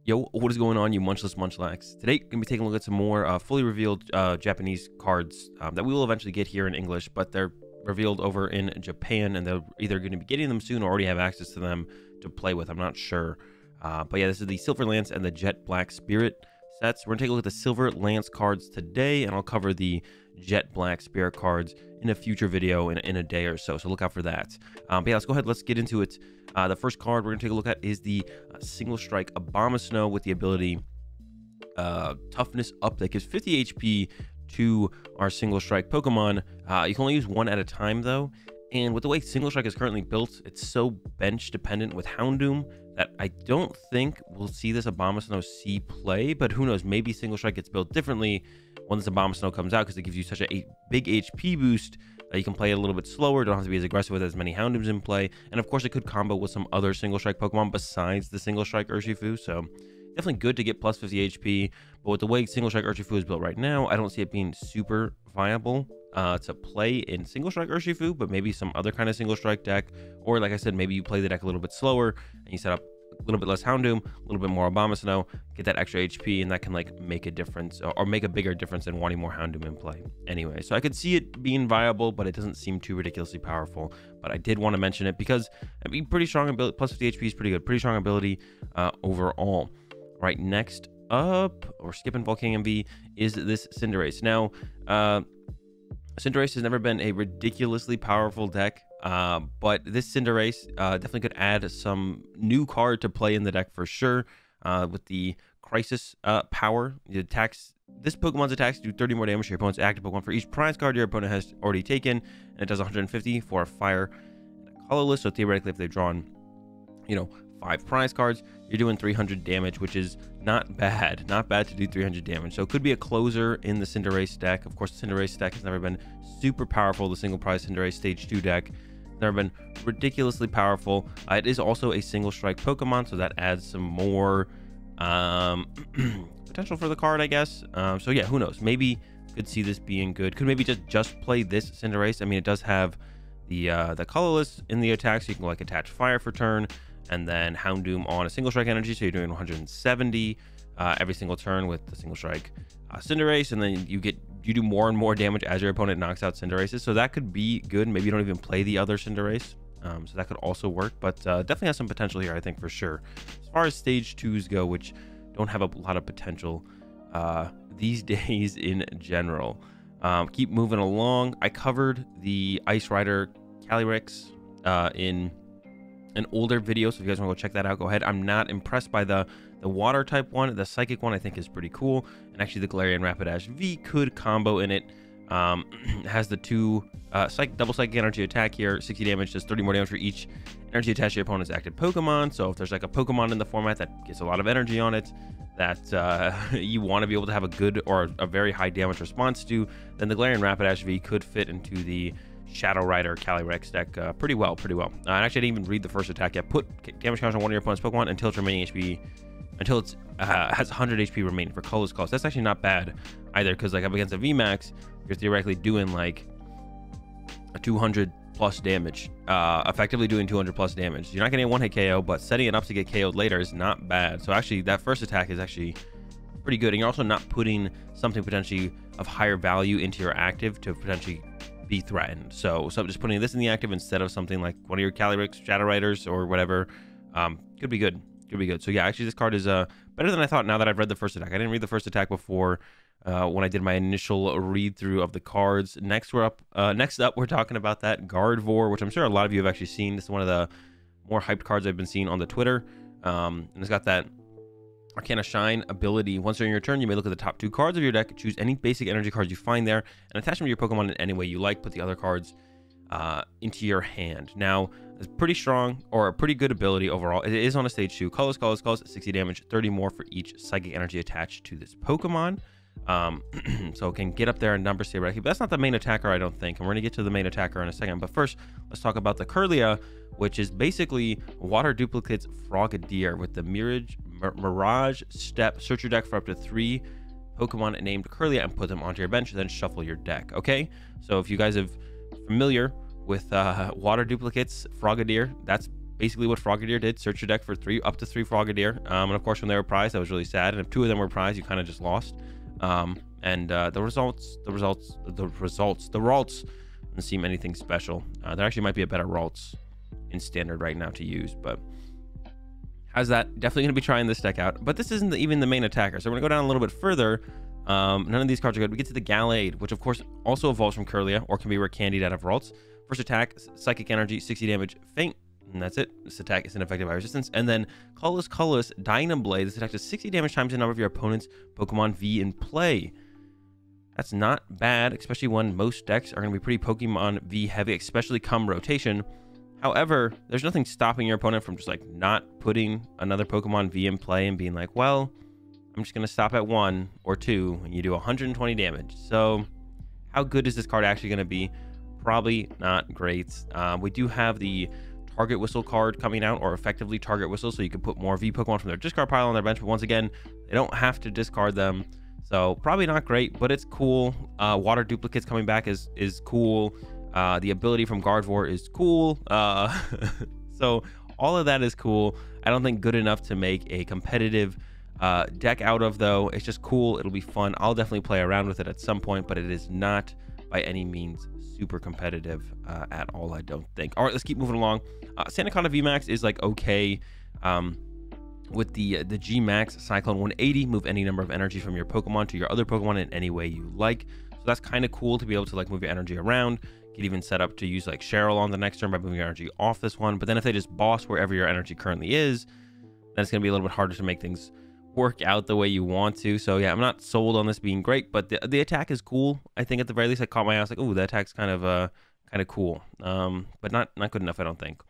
Yo, what is going on, you munchless munchlax? Today, gonna be taking a look at some more fully revealed Japanese cards that we will eventually get here in English, but they're revealed over in Japan, and they're either going to be getting them soon or already have access to them to play with. I'm not sure. But yeah, this is the Silver Lance and the Jet Black Spirit sets. We're gonna take a look at the Silver Lance cards today, and I'll cover the Jet Black Spirit cards in a future video in a day or so. So look out for that. But yeah, let's go ahead. Let's get into it. The first card we're gonna take a look at is the Single Strike Abomasnow with the ability Toughness Up that gives 50 HP to our Single Strike Pokemon. You can only use one at a time though, and with the way Single Strike is currently built, it's so bench dependent with Houndoom that I don't think we'll see this Abomasnow see play, but who knows, maybe Single Strike gets built differently when this Abomasnow comes out, because it gives you such a big HP boost that you can play it a little bit slower, don't have to be as aggressive with as many Houndooms in play, and of course it could combo with some other Single Strike Pokemon besides the Single Strike Urshifu, so definitely good to get plus 50 HP, but with the way Single Strike Urshifu is built right now, I don't see it being super viable to play in Single Strike Urshifu, but maybe some other kind of Single Strike deck, or like I said, maybe you play the deck a little bit slower and you set up a little bit less Houndoom, a little bit more Abomasnow, get that extra HP, and that can like make a difference or make a bigger difference than wanting more Houndoom in play. Anyway, so I could see it being viable, but it doesn't seem too ridiculously powerful. But I did want to mention it because I mean, pretty strong ability, plus 50 HP is pretty good, pretty strong ability overall. Right, next up, or skipping Volcanic MV, is this Cinderace. Now, Cinderace has never been a ridiculously powerful deck, but this Cinderace definitely could add some new card to play in the deck for sure. With the Crisis power, it attacks, this Pokemon's attacks do 30 more damage to your opponent's active Pokemon for each prize card your opponent has already taken, and it does 150 for a fire and a colorless. So theoretically, if they've drawn, you know, 5 prize cards, you're doing 300 damage, which is not bad to do 300 damage. So it could be a closer in the Cinderace deck. Of course, the Cinderace deck has never been super powerful. The single prize Cinderace stage 2 deck has never been ridiculously powerful. It is also a single strike Pokemon, so that adds some more potential for the card, I guess. So yeah, who knows, maybe could see this being good. Could maybe just play this Cinderace. I mean, it does have the colorless in the attack, so you can like attach fire for turn, and then Houndoom on a single strike energy, so you're doing 170 every single turn with the single strike Cinderace, and then you do more and more damage as your opponent knocks out Cinderaces, so that could be good. Maybe you don't even play the other Cinderace, so that could also work, but definitely has some potential here, I think, for sure. As far as stage 2s go, which don't have a lot of potential these days in general. Keep moving along. I covered the Ice Rider Calyrex in an older video, so if you guys want to go check that out, go ahead. I'm not impressed by the water type one. The psychic one I think is pretty cool, and actually the Galarian Rapidash V could combo in it. It has the 2 double psychic energy attack here, 60 damage, does 30 more damage for each energy attached to your opponent's active Pokemon. So if there's like a Pokemon in the format that gets a lot of energy on it that you want to be able to have a good or a very high damage response to, then the Galarian Rapidash V could fit into the Shadow Rider Calyrex deck pretty well. And actually, I didn't even read the first attack yet. Put damage counter on one of your opponent's Pokemon until its remaining HP, until it has 100 HP remaining for colorless calls. That's actually not bad either, because like up against a VMAX, you're theoretically doing like a 200 plus damage, effectively doing 200 plus damage. You're not getting a one-hit KO, but setting it up to get KO'd later is not bad. So actually, that first attack is actually pretty good, and you're also not putting something potentially of higher value into your active to potentially be threatened. So just putting this in the active instead of something like one of your Calyrex Shadow Riders or whatever could be good. So yeah, actually this card is better than I thought now that I've read the first attack. I didn't read the first attack before when I did my initial read through of the cards. Next up we're talking about that Gardvore, which I'm sure a lot of you have actually seen. This is one of the more hyped cards I've been seeing on the Twitter, and it's got that Arcana Shine ability. Once during your turn, you may look at the top 2 cards of your deck, choose any basic energy cards you find there, and attach them to your Pokemon in any way you like. Put the other cards into your hand. Now, it's pretty strong, or a pretty good ability overall. It is on a stage 2. Colors, 60 damage, 30 more for each psychic energy attached to this Pokemon. So it can get up there in numbers theoretically, but that's not the main attacker, I don't think. And we're going to get to the main attacker in a second. But first, let's talk about the Kirlia, which is basically Water Duplicate's Frogadier with the Mirage Step. Search your deck for up to 3 Pokemon named Kirlia and put them onto your bench, then shuffle your deck. Okay, so if you guys are familiar with Water Duplicate's Frogadier, that's basically what Frogadier did. Search your deck for up to three Frogadier. And of course, when they were prized, that was really sad. And if two of them were prized, you kind of just lost. The results doesn't seem anything special. There actually might be a better Ralts in standard right now to use, but how's that? Definitely going to be trying this deck out. But this isn't even the main attacker, so we're going to go down a little bit further. None of these cards are good. We get to the Gallade, which of course also evolves from Curlia, or can be recandied out of Ralts. First attack, Psychic Energy, 60 damage, Faint, and that's it. This attack is ineffective by resistance. And then Colorless Dynablade. This attack does 60 damage times the number of your opponent's Pokemon V in play. That's not bad, especially when most decks are going to be pretty Pokemon V heavy, especially come rotation. However, there's nothing stopping your opponent from just like not putting another Pokemon V in play and being like, well, I'm just going to stop at 1 or 2 and you do 120 damage. So how good is this card actually going to be? Probably not great. We do have the Target Whistle card coming out, or effectively Target Whistle, so you can put more V Pokemon from their discard pile on their bench. But once again, they don't have to discard them. So probably not great, but it's cool. Water Duplicates coming back is cool. The ability from Gardvore is cool. So all of that is cool. I don't think good enough to make a competitive deck out of, though. It's just cool. It'll be fun. I'll definitely play around with it at some point, but it is not by any means super competitive at all, I don't think. All right, let's keep moving along. Sandaconda VMAX is like okay. With the G Max Cyclone 180, move any number of energy from your Pokemon to your other Pokemon in any way you like. So that's kind of cool to be able to like move your energy around. You can even set up to use like Cheryl on the next turn by moving your energy off this one. But then if they just boss wherever your energy currently is, then it's going to be a little bit harder to make things work out the way you want to. So yeah, I'm not sold on this being great, but the attack is cool. I think at the very least, I caught my eye. I was like, oh, that attack's kind of cool, but not good enough, I don't think.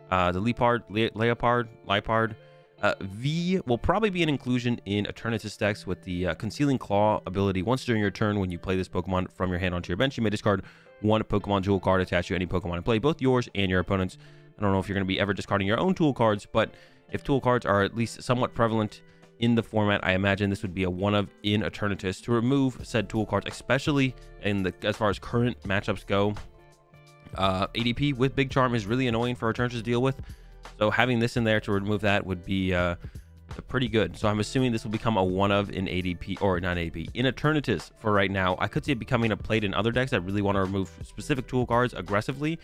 The Liepard. V will probably be an inclusion in Eternatus decks with the Concealing Claw ability. Once during your turn, when you play this Pokemon from your hand onto your bench, you may discard one Pokemon Jewel card attached to any Pokemon in play, both yours and your opponent's. I don't know if you're going to be ever discarding your own tool cards, but if tool cards are at least somewhat prevalent in the format, I imagine this would be a one-of in Eternatus to remove said tool cards, especially as far as current matchups go. ADP with Big Charm is really annoying for Eternatus to deal with. So having this in there to remove that would be pretty good. So I'm assuming this will become a one-of in ADP, or not ADP, in Eternatus for right now. I could see it becoming a played in other decks that really want to remove specific tool cards aggressively,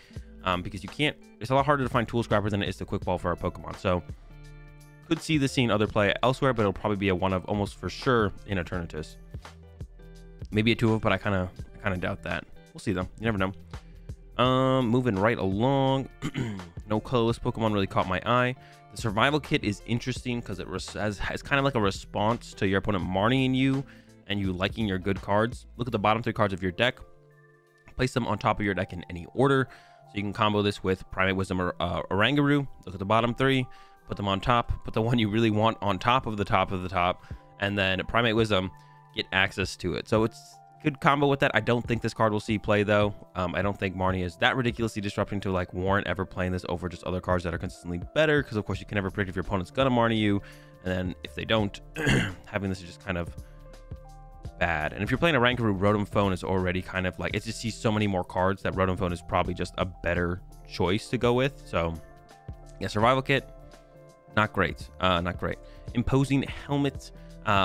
because you can't, it's a lot harder to find Tool Scrapper than it is to Quick Ball for a Pokemon. So could see this seeing other play elsewhere, but it'll probably be a one-of almost for sure in Eternatus. Maybe a two-of, but I kind of doubt that. We'll see though. You never know. Moving right along. No colorless Pokemon really caught my eye. The Survival Kit is interesting because it has kind of like a response to your opponent Marnieing you and you liking your good cards. Look at the bottom 3 cards of your deck. Place them on top of your deck in any order. So you can combo this with Primate Wisdom or Oranguru. Look at the bottom 3. Put them on top. Put the one you really want on top of the top of the top. And then Primate Wisdom, get access to it. So it's good combo with that. I don't think this card will see play though. I don't think Marnie is that ridiculously disrupting to like warrant ever playing this over just other cards that are consistently better, because of course you can never predict if your opponent's gonna Marnie you, and then if they don't, having this is just kind of bad. And if you're playing a Rankaroo, Rotom Phone is already kind of like, it just sees so many more cards that Rotom Phone is probably just a better choice to go with. So yeah, Survival Kit, not great. Not great. Imposing Helmet.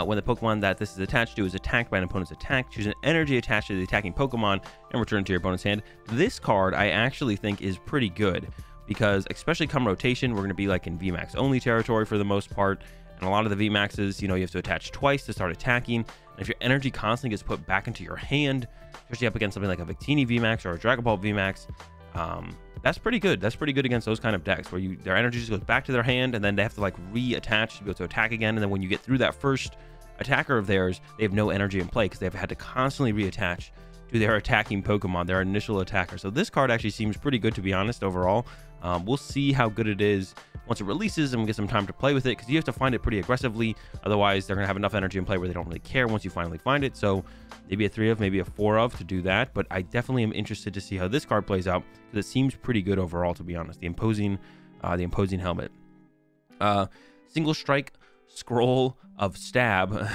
When the Pokemon that this is attached to is attacked by an opponent's attack, choose an energy attached to the attacking Pokemon and return it to your opponent's hand. This card I actually think is pretty good, because especially come rotation, we're going to be like in VMAX only territory for the most part. And a lot of the VMAXs, you know, you have to attach twice to start attacking. And if your energy constantly gets put back into your hand, especially up against something like a Victini VMAX or a Dragon Ball VMAX, that's pretty good. That's pretty good against those kind of decks where their energy just goes back to their hand and then they have to like reattach to be able to attack again. And then when you get through that first attacker of theirs, they have no energy in play because they've had to constantly reattach to their attacking Pokemon, their initial attacker. So this card actually seems pretty good, to be honest, overall. We'll see how good it is once it releases and we get some time to play with it, because you have to find it pretty aggressively. Otherwise, they're going to have enough energy in play where they don't really care once you finally find it. So maybe a 3-of, maybe a 4-of to do that. But I definitely am interested to see how this card plays out, because it seems pretty good overall, to be honest. The imposing helmet. Single Strike Scroll of Stab.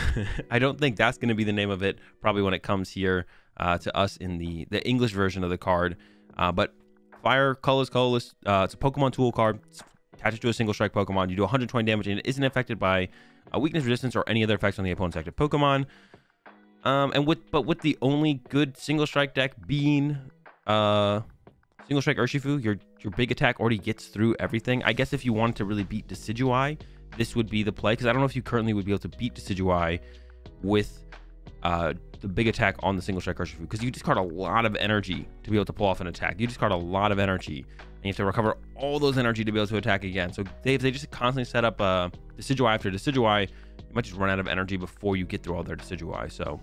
I don't think that's going to be the name of it, probably when it comes here to us in the English version of the card. But Fire, colorless. It's a Pokemon tool card. It's attach it to a single strike Pokemon. You do 120 damage and it isn't affected by weakness, resistance, or any other effects on the opponent's active Pokemon. But with the only good single strike deck being single strike Urshifu, your big attack already gets through everything. I guess if you wanted to really beat Decidueye, this would be the play, because I don't know if you currently would be able to beat Decidueye with the big attack on the single strike Urshifu, because you discard a lot of energy to be able to pull off an attack. You discard a lot of energy, and you have to recover all those energy to be able to attack again. So if they just constantly set up Decidueye after Decidueye, you might just run out of energy before you get through all their Decidueye. So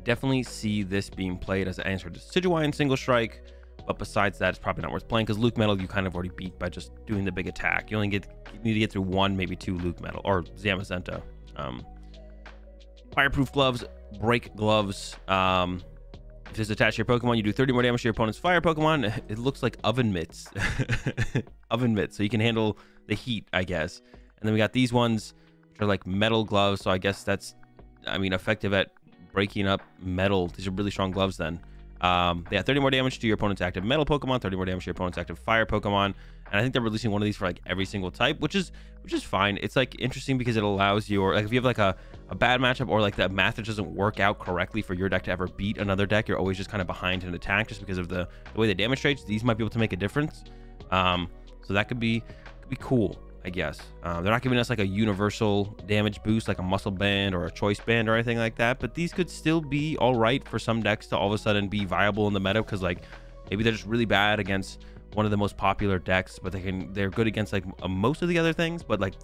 definitely see this being played as an answer to Decidueye in single strike. But besides that, it's probably not worth playing, because Luke Metal you kind of already beat by just doing the big attack. You need to get through 1, maybe 2 Luke Metal or Zamazenta. Fireproof gloves, break gloves. If this is attached to your Pokemon, you do 30 more damage to your opponent's fire Pokemon. It looks like oven mitts. Oven mitts, so you can handle the heat, I guess. And then we got these ones, which are like metal gloves. So I guess that's, effective at breaking up metal. These are really strong gloves then. Yeah, 30 more damage to your opponent's active metal Pokemon, 30 more damage to your opponent's active fire Pokemon. And I think they're releasing one of these for like every single type, which is fine. It's like interesting because it allows your, like, if you have like a bad matchup, or like that math that doesn't work out correctly for your deck to ever beat another deck, you're always just kind of behind in attack just because of the way the damage trades. These might be able to make a difference. So that could be cool, I guess. They're not giving us like a universal damage boost like a muscle band or a choice band or anything like that, but these could still be all right for some decks to all of a sudden be viable in the meta, because like maybe they're just really bad against one of the most popular decks, but they're good against like most of the other things. But like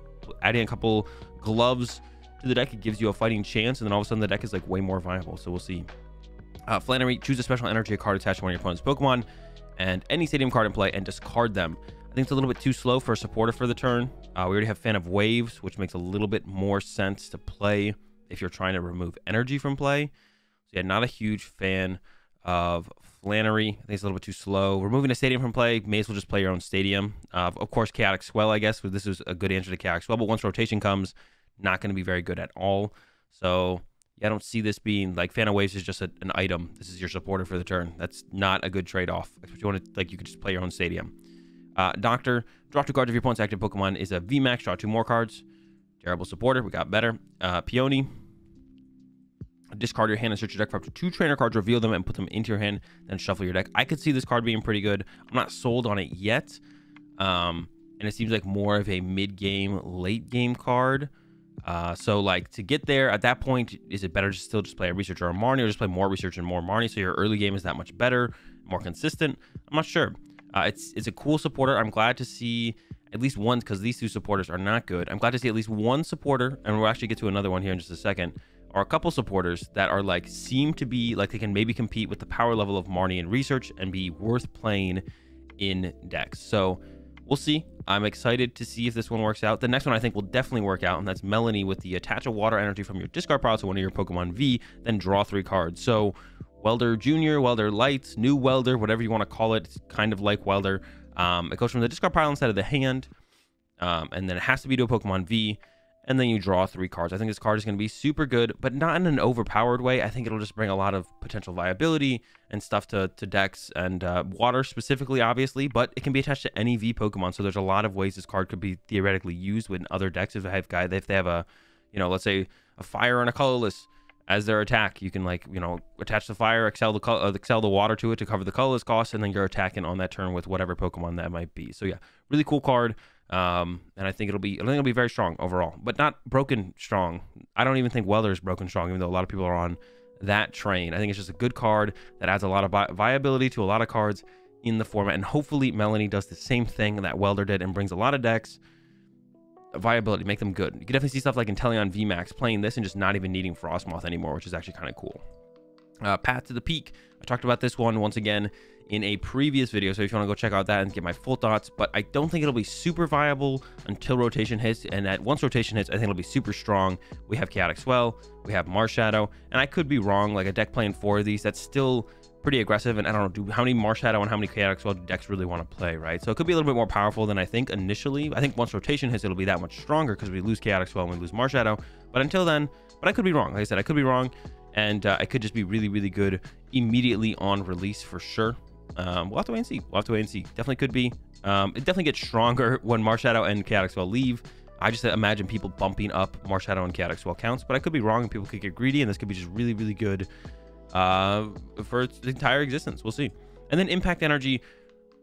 adding a couple gloves to the deck, it gives you a fighting chance, and then all of a sudden the deck is like way more viable. So we'll see. Flannery, choose a special energy card attached to one of your opponent's Pokemon and any stadium card in play and discard them. I think it's a little bit too slow for a supporter for the turn. We already have Fan of Waves, which makes a little bit more sense to play if you're trying to remove energy from play. So yeah, not a huge fan of Flannery. I think it's a little bit too slow. Removing a stadium from play, may as well just play your own stadium. Of course, Chaotic Swell, I guess. This is a good answer to Chaotic Swell, but once rotation comes, not going to be very good at all. So yeah, I don't see this being like Fan of Waves is just an item. This is your supporter for the turn. That's not a good trade-off. If you want to, like, you could just play your own stadium. Doctor, draw 2 cards of your opponent's active Pokemon is a VMAX, draw 2 more cards. Terrible supporter, we got better. Peony, discard your hand and search your deck for up to 2 trainer cards, reveal them and put them into your hand, then shuffle your deck. I could see this card being pretty good. I'm not sold on it yet. And it seems like more of a mid-game, late-game card. So like to get there at that point, is it better to still just play a Research or a Marnie, or just play more Research and more Marnie so your early game is that much better, more consistent? I'm not sure. It's a cool supporter. I'm glad to see at least one, because these 2 supporters are not good. I'm glad to see at least one supporter, and we'll actually get to another one here in just a second, or a couple supporters that are like, seem to be like they can maybe compete with the power level of Marnie and Research and be worth playing in decks. So we'll see. I'm excited to see if this one works out. The next one I think will definitely work out, and that's Melanie with the attach a water energy from your discard pile to one of your Pokemon V, then draw 3 cards. So Welder Junior, Welder Light, New Welder, whatever you want to call it. It's kind of like Welder. It goes from the discard pile instead of the hand, and then it has to be to a Pokemon V, and then you draw 3 cards. I think this card is going to be super good, but not in an overpowered way. I think it'll just bring a lot of potential viability and stuff to decks, and water specifically, obviously, but it can be attached to any V Pokemon. So there's a lot of ways this card could be theoretically used with other decks. If they have a, let's say a fire and a colorless as their attack, you can, like, attach the fire, excel the water to it to cover the colorless cost, and then you're attacking on that turn with whatever Pokemon that might be. So yeah, really cool card. And I think it'll be very strong overall, but not broken strong. I don't even think Welder is broken strong, even though a lot of people are on that train. I think it's just a good card that adds a lot of viability to a lot of cards in the format, and hopefully Melanie does the same thing that Welder did and brings a lot of decks viability, make them good. You can definitely see stuff like Inteleon VMAX playing this and just not even needing Frostmoth anymore, which is actually kind of cool. Path to the Peak, I talked about this one once again in a previous video, so if you want to go check out that and get my full thoughts, but I don't think it'll be super viable until rotation hits, and once rotation hits, I think it'll be super strong. We have Chaotic Swell, we have Marshadow, and I could be wrong, like a deck playing 4 of these, that's still pretty aggressive, and I don't know, how many Marshadow and how many Chaotic Swell decks really want to play, right? So it could be a little bit more powerful than I think initially. I think once rotation hits, it'll be that much stronger because we lose Chaotic Swell and we lose Marshadow, but until then, I could be wrong. Like I said, I could be wrong, and I could just be really, really good immediately on release for sure. We'll have to wait and see. Definitely could be. It definitely gets stronger when Marshadow and Chaotic Swell leave. I just imagine people bumping up Marshadow and Chaotic Swell counts, but I could be wrong and people could get greedy, and this could be just really, really good for its entire existence. We'll see. And then Impact Energy,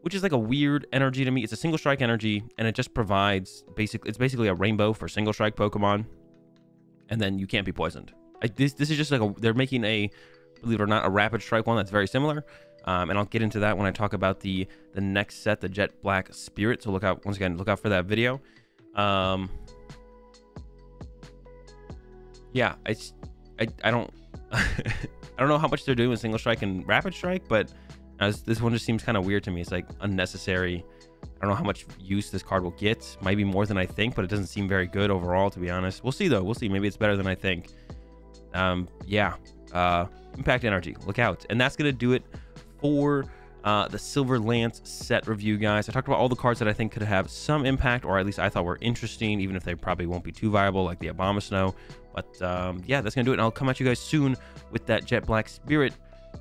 which is like a weird energy to me. It's a single strike energy, and it just provides it's basically a rainbow for single strike Pokemon, and then you can't be poisoned. This is just like they're making a, believe it or not, a rapid strike one that's very similar. And I'll get into that when I talk about the next set, the Jet Black Spirit. So look out, once again, look out for that video. Yeah, I don't I don't know how much they're doing with single strike and rapid strike, but this one just seems kind of weird to me. It's like unnecessary. I don't know how much use this card will get. Might be more than I think, but it doesn't seem very good overall, to be honest. We'll see though. We'll see. Maybe it's better than I think. Yeah. Impact Energy. Look out. And that's gonna do it for the Silver Lance set review, guys. I talked about all the cards that I think could have some impact, or at least I thought were interesting, even if they probably won't be too viable, like the Abomasnow. But yeah, that's gonna do it, and I'll come at you guys soon with that Jet Black Spirit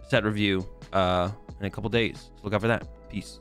set review in a couple days. So look out for that. Peace.